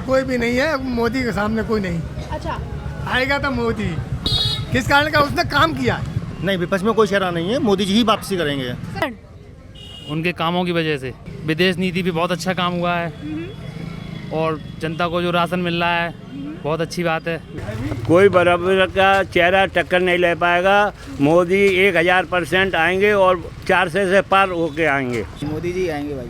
कोई भी नहीं है, मोदी के सामने कोई नहीं अच्छा, आएगा तो मोदी। किस कारण का उसने काम किया है। नहीं, विपक्ष में कोई चेहरा नहीं है, मोदी जी ही वापसी करेंगे। सर, उनके कामों की वजह से विदेश नीति भी बहुत अच्छा काम हुआ है और जनता को जो राशन मिल रहा है बहुत अच्छी बात है। कोई बराबर का चेहरा टक्कर नहीं ले पाएगा। मोदी 1000% आएंगे और 400 से पार होके आएंगे। मोदी जी आएंगे भाई।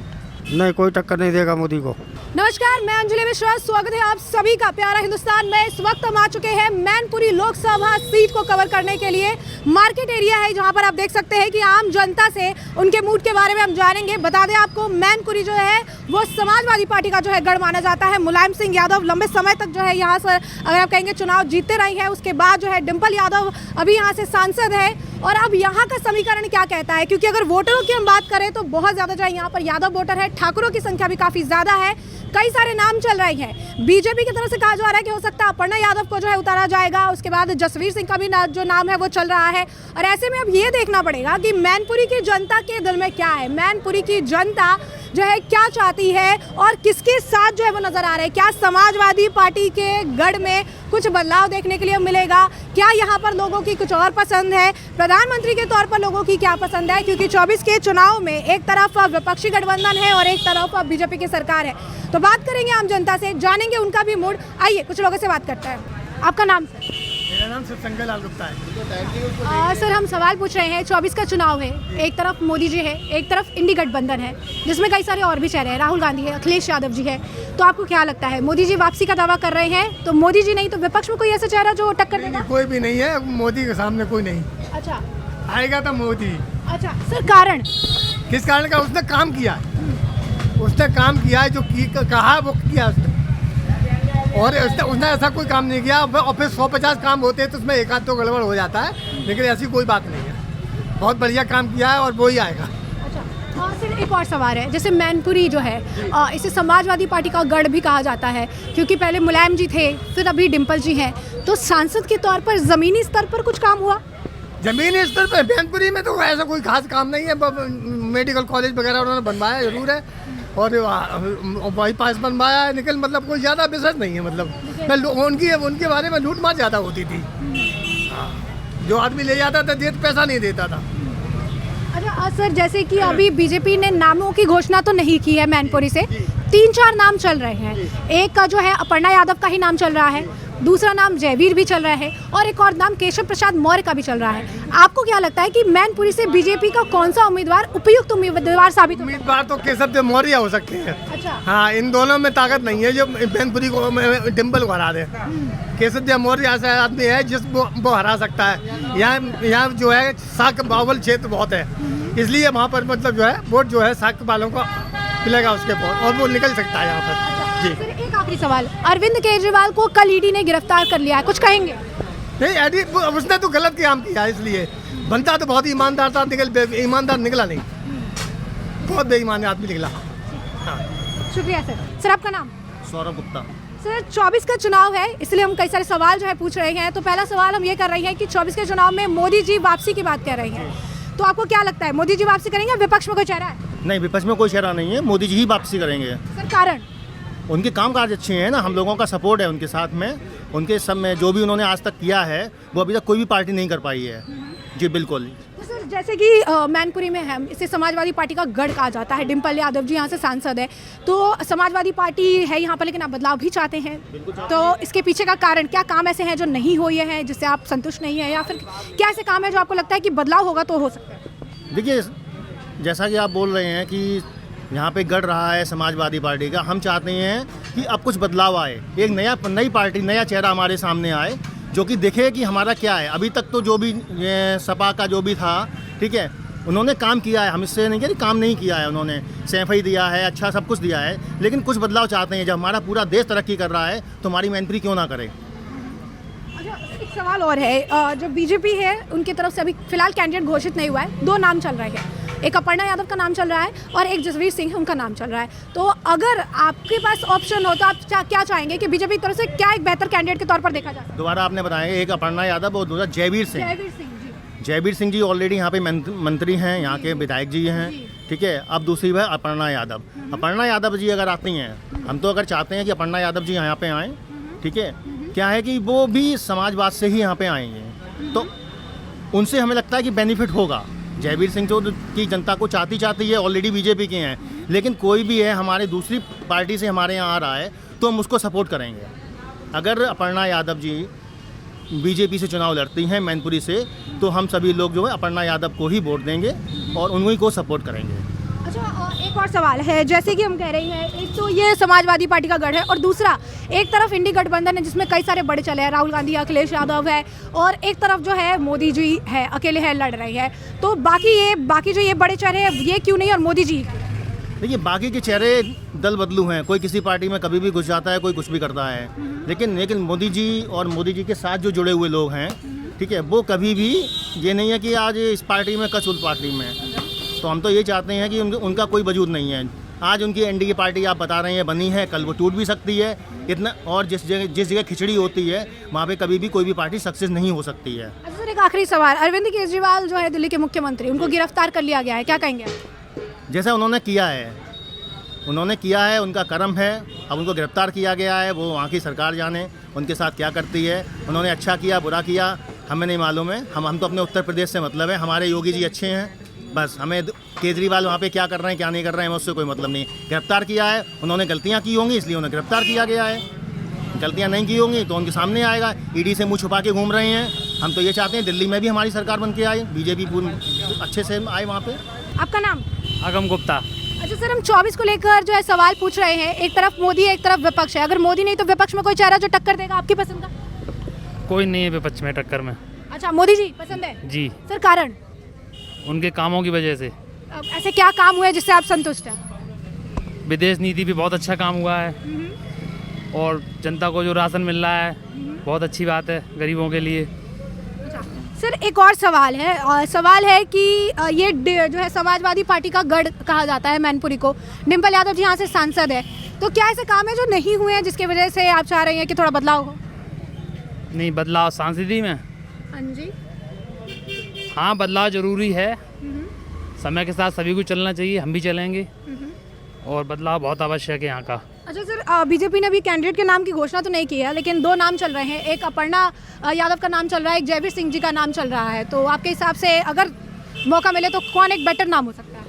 नहीं, कोई टक्कर नहीं देगा मोदी को। नमस्कार, मैं अंजलि मिश्रा, स्वागत है आप सभी का प्यारा हिंदुस्तान में। इस वक्त हम आ चुके हैं मैनपुरी लोकसभा सीट को कवर करने के लिए। मार्केट एरिया है जहां पर आप देख सकते हैं कि आम जनता से उनके मूड के बारे में हम जानेंगे। बता दें आपको, मैनपुरी जो है वो समाजवादी पार्टी का जो है गढ़ माना जाता है। मुलायम सिंह यादव लंबे समय तक जो है यहाँ से, अगर आप कहेंगे, चुनाव जीतते रही हैं। उसके बाद जो है डिम्पल यादव अभी यहाँ से सांसद है। और अब यहाँ का समीकरण क्या कहता है, क्योंकि अगर वोटरों की हम बात करें तो बहुत ज़्यादा जो है यहाँ पर यादव वोटर है, ठाकुरों की संख्या भी काफ़ी ज़्यादा है। कई सारे नाम चल रहे हैं। बीजेपी की तरफ से कहा जा रहा है कि हो सकता है अपर्णा यादव को जो है उतारा जाएगा। उसके बाद जसवीर सिंह का भी जो नाम है वो चल रहा है। और ऐसे में अब ये देखना पड़ेगा कि मैनपुरी की जनता के दिल में क्या है, मैनपुरी की जनता जो है क्या चाहती है और किसके साथ जो है वो नजर आ रहा है। क्या समाजवादी पार्टी के गढ़ में कुछ बदलाव देखने के लिए मिलेगा? क्या यहाँ पर लोगों की कुछ और पसंद है? प्रधानमंत्री के तौर पर लोगों की क्या पसंद है? क्योंकि 24 के चुनाव में एक तरफ विपक्षी गठबंधन है और एक तरफ बीजेपी की सरकार है। तो बात करेंगे आम जनता से, जानेंगे उनका भी मूड। आइए कुछ लोगों से बात करते हैं। आपका नाम सर? मेरा नाम शिवशंकर लाल गुप्ता है। सर, हम सवाल पूछ रहे हैं। 24 का चुनाव है, एक तरफ मोदी जी है, एक तरफ इंडी गठबंधन है जिसमें कई सारे और भी चेहरे हैं। राहुल गांधी है, अखिलेश यादव जी है। तो आपको क्या लगता है, मोदी जी वापसी का दावा कर रहे हैं, तो मोदी जी नहीं तो विपक्ष में कोई ऐसा चेहरा जो टक्कर देगा? कोई भी नहीं है, मोदी के सामने कोई नहीं अच्छा आएगा तो मोदी। अच्छा सर, कारण? किस कारण का उसने काम किया है। उसने काम किया है, जो कहा वो किया उसने। और उसने ऐसा कोई काम नहीं किया। और फिर 150 काम होते हैं तो उसमें एक आध तो गड़बड़ हो जाता है, लेकिन ऐसी कोई बात नहीं है। बहुत बढ़िया काम किया है और वो ही आएगा। अच्छा, और सर एक और सवाल है। जैसे मैनपुरी जो है, इसे समाजवादी पार्टी का गढ़ भी कहा जाता है, क्योंकि पहले मुलायम जी थे, फिर अभी डिम्पल जी हैं। तो सांसद के तौर पर ज़मीनी स्तर पर कुछ काम हुआ? जमीनी स्तर पर मैनपुरी में तो ऐसा कोई खास काम नहीं है। मेडिकल कॉलेज वगैरह उन्होंने बनवाया जरूर है और बाईपास बनवाया है, लेकिन मतलब कोई ज़्यादा बिजनेस नहीं है। मतलब उनके बारे में लूट मार ज़्यादा होती थी। जो आदमी ले जाता था पैसा नहीं देता था। अच्छा सर, जैसे कि अभी बीजेपी ने नामों की घोषणा तो नहीं की है मैनपुरी से, 3-4 नाम चल रहे हैं। एक का जो है अपर्णा यादव का ही नाम चल रहा है, दूसरा नाम जयवीर भी चल रहा है और एक और नाम केशव प्रसाद मौर्य का भी चल रहा है। आपको क्या लगता है कि मैनपुरी से बीजेपी का कौन सा उम्मीदवार उपयुक्त उम्मीदवार साबित होगा? उम्मीदवार तो केशव प्रसाद मौर्य हो सकते हैं। अच्छा, हाँ, इन दोनों में ताकत नहीं है जो मैनपुरी को डिम्पल को हरा दे। केशव प्रसाद मौर्य ऐसा आदमी है वो हरा सकता है। यहाँ जो है शाक बाहुल क्षेत्र बहुत है, इसलिए वहाँ पर मतलब जो है वोट जो है शाक वालों को मिलेगा उसके वोट, और वो निकल सकता है यहाँ पर। जी, फिर एक आखिरी सवाल। अरविंद केजरीवाल को कल ईडी ने गिरफ्तार कर लिया है, कुछ कहेंगे? नहीं, उसने तो गलत काम किया, इसलिए बनता तो बहुत ईमानदार था, ईमानदार निकला नहीं, बहुत बेईमान आदमी निकला। हाँ, शुक्रिया सर। सर आपका नाम? सौरभ गुप्ता। सर, 24 का चुनाव है, इसलिए हम कई सारे सवाल जो है पूछ रहे हैं। तो पहला सवाल हम ये कर रहे हैं कि 24 के चुनाव में मोदी जी वापसी की बात कर रहे हैं, तो आपको क्या लगता है, मोदी जी वापसी करेंगे? विपक्ष में कोई चेहरा है? नहीं, विपक्ष में कोई चेहरा नहीं है, मोदी जी ही वापसी करेंगे। सर, कारण? उनके कामकाज अच्छे हैं ना, हम लोगों का सपोर्ट है उनके साथ में। उनके सब में जो भी उन्होंने आज तक किया है वो अभी तक कोई भी पार्टी नहीं कर पाई है। जी बिल्कुल। तो सर, जैसे कि मैनपुरी में है, इसे समाजवादी पार्टी का गढ़ कहा जाता है। डिम्पल यादव जी यहाँ से सांसद है, तो समाजवादी पार्टी है यहाँ पर, लेकिन आप बदलाव भी चाहते हैं। तो इसके पीछे का कारण क्या? काम ऐसे हैं जो नहीं हुए हैं जिससे आप संतुष्ट नहीं है, या फिर क्या ऐसे काम है जो आपको लगता है कि बदलाव होगा तो हो सकता है? देखिए, जैसा कि आप बोल रहे हैं कि यहाँ पे गढ़ रहा है समाजवादी पार्टी का, हम चाहते हैं कि अब कुछ बदलाव आए, एक नई पार्टी, नया चेहरा हमारे सामने आए जो कि दिखे कि हमारा क्या है। अभी तक तो जो भी सपा का जो भी था, ठीक है, उन्होंने काम किया है, हम इससे नहीं कह काम नहीं किया है। उन्होंने सैफई दिया है, अच्छा सब कुछ दिया है, लेकिन कुछ बदलाव चाहते हैं। जब हमारा पूरा देश तरक्की कर रहा है तो हमारी मैनपुरी क्यों ना करे। अच्छा, एक सवाल और है। जो बीजेपी है उनकी तरफ से अभी फिलहाल कैंडिडेट घोषित नहीं हुआ है, 2 नाम चल रहे हैं। एक अपर्णा यादव का नाम चल रहा है और एक जसवीर सिंह उनका नाम चल रहा है। तो अगर आपके पास ऑप्शन हो तो आप क्या चाहेंगे कि बीजेपी की तरफ से क्या एक बेहतर कैंडिडेट के तौर पर देखा जाए? दोबारा आपने बताया, एक अपर्णा यादव और दूसरा जयवीर सिंह। जयवीर सिंह जी। जयवीर सिंह जी ऑलरेडी यहाँ पे मंत्री हैं, यहाँ के विधायक जी हैं, ठीक है। अब दूसरी है अपर्णा यादव। अपर्णा यादव जी अगर आती हैं, हम तो अगर चाहते हैं कि अपर्णा यादव जी यहाँ पे आएँ, ठीक है। क्या है कि वो भी समाजवाद से ही यहाँ पे आए हैं, तो उनसे हमें लगता है कि बेनिफिट होगा। जयवीर सिंह तो की जनता को चाहती है, ऑलरेडी बीजेपी के हैं, लेकिन कोई भी है हमारे दूसरी पार्टी से हमारे यहाँ आ रहा है तो हम उसको सपोर्ट करेंगे। अगर अपर्णा यादव जी बीजेपी से चुनाव लड़ती हैं मैनपुरी से, तो हम सभी लोग जो है अपर्णा यादव को ही वोट देंगे और उन्हीं को सपोर्ट करेंगे। अच्छा, एक और सवाल है, जैसे कि हम कह रहे हैं, एक तो ये समाजवादी पार्टी का गढ़ है और दूसरा एक तरफ इंडी गठबंधन है जिसमें कई सारे बड़े चले हैं, राहुल गांधी, अखिलेश यादव है, और एक तरफ जो है मोदी जी है, अकेले है, लड़ रही है। तो बाकी जो ये बड़े चेहरे हैं ये क्यों नहीं, और मोदी जी? देखिए, बाकी के चेहरे दल बदलू हैं, कोई किसी पार्टी में कभी भी घुस जाता है, कोई कुछ भी करता है, लेकिन मोदी जी और मोदी जी के साथ जो जुड़े हुए लोग हैं, ठीक है, वो कभी भी ये नहीं है कि आज इस पार्टी में कल उस पार्टी में। तो हम तो ये चाहते हैं कि उनका कोई वजूद नहीं है। आज उनकी एनडीए पार्टी आप बता रहे हैं बनी है, कल वो टूट भी सकती है इतना, और जिस जगह खिचड़ी होती है वहाँ पे कभी भी कोई भी पार्टी सक्सेस नहीं हो सकती है। अच्छा सर, एक आखिरी सवाल, अरविंद केजरीवाल जो है दिल्ली के मुख्यमंत्री, उनको गिरफ्तार कर लिया गया है, क्या कहेंगे? जैसा उन्होंने किया है उनका कर्म है। अब उनको गिरफ्तार किया गया है, वो वहाँ की सरकार जाने उनके साथ क्या करती है। उन्होंने अच्छा किया बुरा किया हमें नहीं मालूम है, हम तो अपने उत्तर प्रदेश से मतलब है, हमारे योगी जी अच्छे हैं, बस हमें केजरीवाल वहाँ पे क्या कर रहे हैं क्या नहीं कर रहे हैं उससे कोई मतलब नहीं। गिरफ्तार किया है, उन्होंने गलतियाँ की होंगी इसलिए उन्हें गिरफ्तार किया गया है, गलतियाँ नहीं की होंगी तो उनके सामने आएगा। ईडी से मुँह छुपा के घूम रहे हैं, हम तो ये चाहते हैं दिल्ली में भी हमारी सरकार बन के आए, बीजेपी अच्छे से आए वहाँ पे। आपका नाम? अगम गुप्ता। अच्छा सर, हम 24 को लेकर जो है सवाल पूछ रहे हैं, एक तरफ मोदी है, एक तरफ विपक्ष है, अगर मोदी नहीं तो विपक्ष में कोई चेहरा जो टक्कर देगा आपकी पसंद का? कोई नहीं है विपक्ष में टक्कर में। अच्छा, मोदी जी पसंद है जी। सर, कारण? उनके कामों की वजह से। अब ऐसे क्या काम हुए जिससे आप संतुष्ट हैं? विदेश नीति भी बहुत अच्छा काम हुआ है, और जनता को जो राशन मिल रहा है बहुत अच्छी बात है गरीबों के लिए। सर, एक और सवाल है, कि ये जो है समाजवादी पार्टी का गढ़ कहा जाता है मैनपुरी को, डिम्पल यादव जी यहाँ से सांसद है, तो क्या ऐसे काम है जो नहीं हुए हैं जिसकी वजह से आप चाह रहे हैं कि थोड़ा बदलाव हो? नहीं, बदलाव सांसदी में, हाँ जी, हाँ बदलाव जरूरी है, समय के साथ सभी को चलना चाहिए, हम भी चलेंगे, और बदलाव बहुत आवश्यक है यहाँ का। अच्छा सर, बीजेपी ने अभी कैंडिडेट के नाम की घोषणा तो नहीं की है, लेकिन दो नाम चल रहे हैं, एक अपर्णा यादव का नाम चल रहा है, एक जयवीर सिंह जी का नाम चल रहा है, तो आपके हिसाब से अगर मौका मिले तो कौन एक बेटर नाम हो सकता है?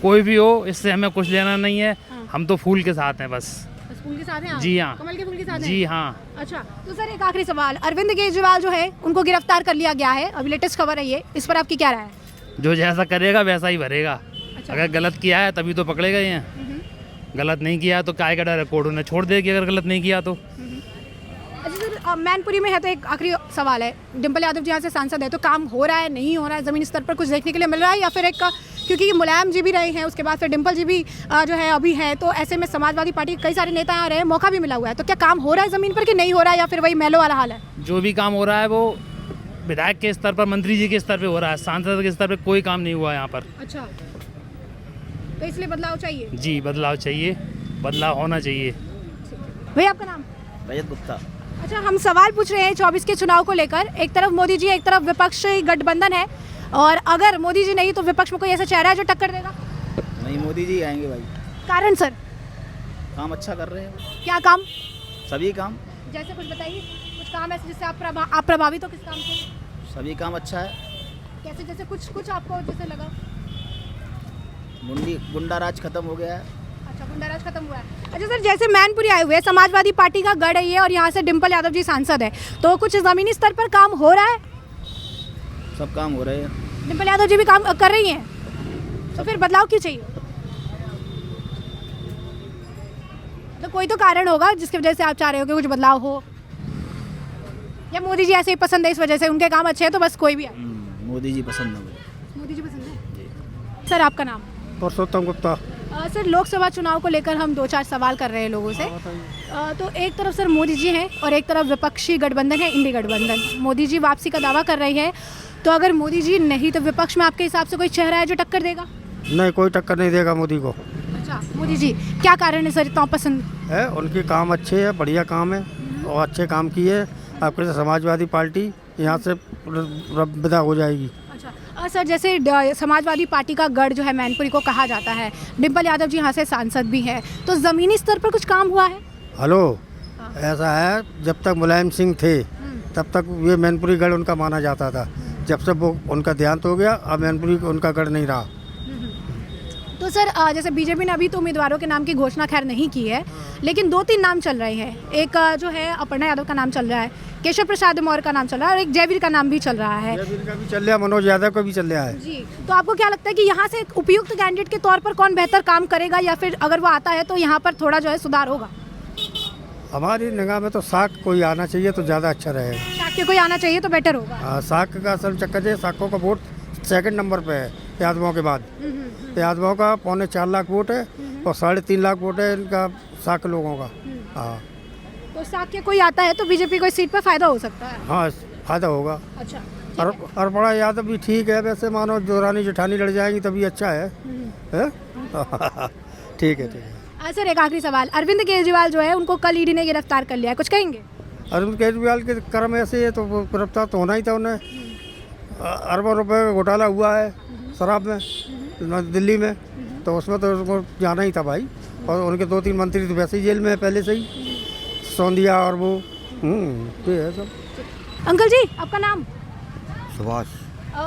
कोई भी हो, इससे हमें कुछ लेना नहीं है, हम तो फूल के साथ हैं बस फूल के साथ हैं आप? जी हाँ, कमल के फूल के साथ हैं? जी हाँ। अच्छा, तो सर एक आखिरी सवाल, अरविंद केजरीवाल जो है उनको गिरफ्तार कर लिया गया है, अभी लेटेस्ट खबर है ये, इस पर आपकी क्या राय है? जो जैसा करेगा वैसा ही भरेगा। अच्छा। अगर गलत किया है तभी तो पकड़े गए हैं, गलत नहीं किया तो काय का डर है, कोर्ट उन्हें छोड़ देगी अगर गलत नहीं किया तो। अच्छा सर, मैनपुरी में है तो एक आखिरी सवाल है, डिम्पल यादव जी यहाँ से सांसद है, तो काम हो रहा है नहीं हो रहा है, ज़मीनी स्तर पर कुछ देखने के लिए मिल रहा है, या फिर एक क्योंकि मुलायम जी भी रहे हैं, उसके बाद फिर डिम्पल जी भी जो है अभी है, तो ऐसे में समाजवादी पार्टी के कई सारे नेता आ रहे हैं, मौका भी मिला हुआ है, तो क्या काम हो रहा है ज़मीन पर कि नहीं हो रहा है, या फिर वही मैलो वाला हाल है? जो भी काम हो रहा है वो विधायक के स्तर पर, मंत्री जी के स्तर पर हो रहा है, सांसद के स्तर पर कोई काम नहीं हुआ है यहाँ पर। अच्छा, तो इसलिए बदलाव चाहिए? जी, बदलाव चाहिए, बदलाव होना चाहिए। भैया आपका नाम? रजत गुप्ता। अच्छा, हम सवाल पूछ रहे हैं 24 के चुनाव को लेकर, एक तरफ मोदी जी, एक तरफ विपक्षी गठबंधन है, और अगर मोदी जी नहीं तो विपक्ष में कोई ऐसा चेहरा है जो टक्कर देगा? नहीं, मोदी जी आएंगे भाई। कारण सर? काम अच्छा कर रहे हैं, क्या काम? सभी काम। जैसे कुछ बताइए, कुछ काम ऐसे जिससे आप प्रभावित हो, किस काम से? सभी काम अच्छा है। कैसे, जैसे कुछ आपको जैसे लगा? गुंडा राज खत्म हो गया है। अच्छा, गुंडा राज खत्म हुआ है। अच्छा सर, जैसे मैनपुरी आए हुए हैं, समाजवादी पार्टी का गढ़ है ये, और यहाँ से डिम्पल यादव जी सांसद है, तो कुछ ज़मीनी स्तर पर काम हो रहा है? सब काम हो रहे हैं। डिम्पल यादव जी भी काम कर रही हैं, तो फिर बदलाव क्यों चाहिए? तो कोई तो कारण होगा जिसकी वजह से आप चाह रहे हो कि कुछ बदलाव हो, या मोदी जी ऐसे ही पसंद है इस वजह से, उनके काम अच्छे हैं तो बस कोई भी आए? मोदी जी पसंद है मुझे। मोदी जी पसंद है। सर आपका नाम? पुरुषोत्तम गुप्ता। सर, लोकसभा चुनाव को लेकर हम 2-4 सवाल कर रहे हैं लोगों से, तो एक तरफ सर मोदी जी हैं और एक तरफ विपक्षी गठबंधन है, इंडी गठबंधन। मोदी जी वापसी का दावा कर रही है, तो अगर मोदी जी नहीं तो विपक्ष में आपके हिसाब से कोई चेहरा है जो टक्कर देगा? नहीं, कोई टक्कर नहीं देगा मोदी को। अच्छा, मोदी जी क्या कारण है सर इतना पसंद है? उनके काम अच्छे है, बढ़िया काम है, और अच्छे काम किए। आपके समाजवादी पार्टी यहाँ से विदा हो जाएगी। अच्छा, सर जैसे समाजवादी पार्टी का गढ़ जो है मैनपुरी को कहा जाता है, डिम्पल यादव जी यहाँ से सांसद भी हैं, तो ज़मीनी स्तर पर कुछ काम हुआ है? हेलो, ऐसा है, जब तक मुलायम सिंह थे तब तक ये मैनपुरी गढ़ उनका माना जाता था। जब से वो उनका देहांत हो गया, अब मैनपुरी उनका गढ़ नहीं रहा। तो सर जैसे बीजेपी ने अभी तो उम्मीदवारों के नाम की घोषणा खैर नहीं की है, लेकिन 2-3 नाम चल रहे हैं। एक जो है अपर्णा यादव का नाम चल रहा है, केशव प्रसाद मौर्य का नाम चल रहा है और एक जयवीर का नाम भी चल रहा है। जयवीर का भी चल रहा है, मनोज यादव का भी चल रहा है। जी, तो आपको क्या लगता है कि यहाँ से एक उपयुक्त कैंडिडेट के तौर पर कौन बेहतर काम करेगा, या फिर अगर वो आता है तो यहाँ पर थोड़ा जो है सुधार होगा? हमारी निगाह में तो साक कोई आना चाहिए तो ज़्यादा अच्छा रहेगा। शाक्य कोई आना चाहिए तो बेटर होगा। हाँ, साक का असल चक्कर है, साकों का वोट सेकंड नंबर पे है यादवों के बाद। यादवों का 4.25 लाख वोट है और 3.5 लाख वोट है इनका साक लोगों का। हाँ, तो शाक्य कोई आता है तो बीजेपी को इस सीट पर फायदा हो सकता है। हाँ, फायदा होगा। अच्छा, और बड़ा यादव भी ठीक है, वैसे मानो जोरानी जेठानी लड़ जाएंगी तभी अच्छा है, हैं? ठीक है, ठीक है। सर एक आखिरी सवाल, अरविंद केजरीवाल जो है उनको कल ईडी ने गिरफ्तार कर लिया है, कुछ कहेंगे? अरविंद केजरीवाल के कर्म ऐसे है तो वो गिरफ्तार तो होना ही था उन्हें। अरबों रुपए का घोटाला हुआ है शराब में दिल्ली में, तो उसमें तो उसको जाना ही था भाई। और उनके 2-3 मंत्री तो वैसे ही जेल में है पहले से ही, सोंधिया और वो ये है सब। अंकल जी आपका नाम? सुभाष।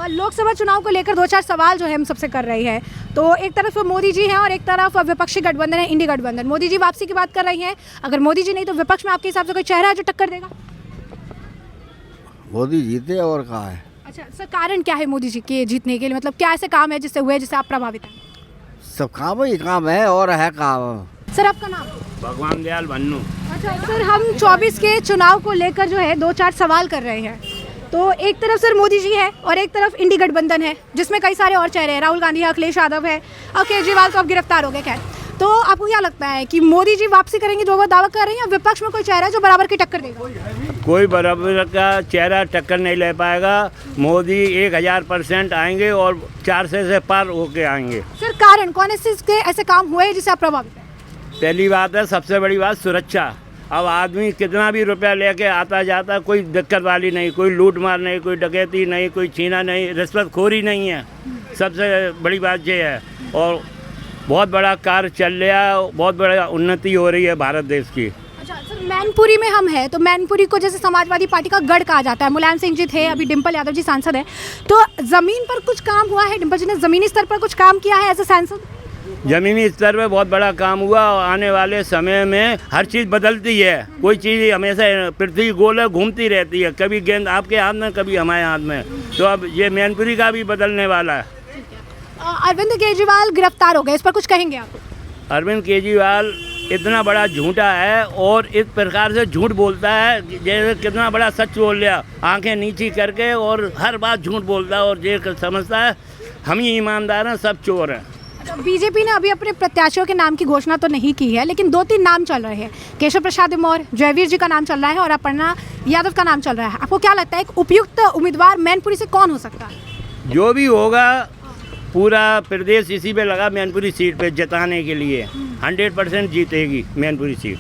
लोकसभा चुनाव को लेकर 2-4 सवाल जो है हम सबसे कर रही है। तो एक तरफ मोदी जी हैं और एक तरफ विपक्षी गठबंधन है, इंडी गठबंधन। मोदी जी वापसी की बात कर रही हैं, अगर मोदी जी नहीं तो विपक्ष में आपके हिसाब से कोई चेहरा है जो टक्कर देगा? मोदी जीते और कहा है। अच्छा सर, कारण क्या है मोदी जी के जीतने के लिए, मतलब क्या ऐसे काम है जिससे हुए जिससे आप प्रभावित हैं? सब काम ही काम है और है काम। सर आपका नाम? भगवान दयाल भन्नू। अच्छा सर, हम 24 के चुनाव को लेकर जो है 2-4 सवाल कर रहे हैं। तो एक तरफ सर मोदी जी है और एक तरफ इंडी गठबंधन है जिसमें कई सारे और चेहरे हैं, राहुल गांधी है, अखिलेश यादव है और केजरीवाल तो अब गिरफ्तार हो गए। खैर, तो आपको क्या लगता है कि मोदी जी वापसी करेंगे जो वो दावा कर रहे हैं, या विपक्ष में कोई चेहरा है जो बराबर की टक्कर देगा? कोई बराबर का चेहरा टक्कर नहीं ले पाएगा। मोदी 1000% आएंगे और 400 से पार होके आएंगे। सर कारण कौन से ऐसे काम हुए जिससे आप प्रभावित हैं? पहली बात है, सबसे बड़ी बात सुरक्षा। अब आदमी कितना भी रुपया लेके आता जाता, कोई दिक्कत वाली नहीं, कोई लूट मार नहीं, कोई डकैती नहीं, कोई छीना नहीं, रिश्वतखोरी नहीं है। सबसे बड़ी बात ये है। और बहुत बड़ा कार्य चल रहा है, बहुत बड़ा उन्नति हो रही है भारत देश की। अच्छा सर, मैनपुरी में हम हैं तो मैनपुरी को जैसे समाजवादी पार्टी का गढ़ कहा जाता है। मुलायम सिंह जी थे, अभी डिम्पल यादव जी सांसद हैं, तो ज़मीन पर कुछ काम हुआ है? डिम्पल जी ने ज़मीनी स्तर पर कुछ काम किया है एज ए सांसद? ज़मीनी स्तर पे बहुत बड़ा काम हुआ और आने वाले समय में हर चीज़ बदलती है। कोई चीज़ हमेशा पृथ्वी गोल है, घूमती रहती है, कभी गेंद आपके हाथ में कभी हमारे हाथ में। तो अब ये मैनपुरी का भी बदलने वाला है। अरविंद केजरीवाल गिरफ्तार हो गए, इस पर कुछ कहेंगे आप? अरविंद केजरीवाल इतना बड़ा झूठा है और इस प्रकार से झूठ बोलता है जैसे कितना बड़ा सच बोल लिया, आंखें नीची करके, और हर बात झूठ बोलता है और ये समझता है हम ही ईमानदार हैं, सब चोर हैं। बीजेपी ने अभी अपने प्रत्याशियों के नाम की घोषणा तो नहीं की है, लेकिन 2-3 नाम चल रहे हैं। केशव प्रसाद मौर्य, जयवीर जी का नाम चल रहा है और अपर्णा यादव का नाम चल रहा है। आपको क्या लगता है एक उपयुक्त उम्मीदवार मैनपुरी से कौन हो सकता है? जो भी होगा, पूरा प्रदेश इसी पे लगा मैनपुरी सीट पे जिताने के लिए। 100% जीतेगी मैनपुरी सीट।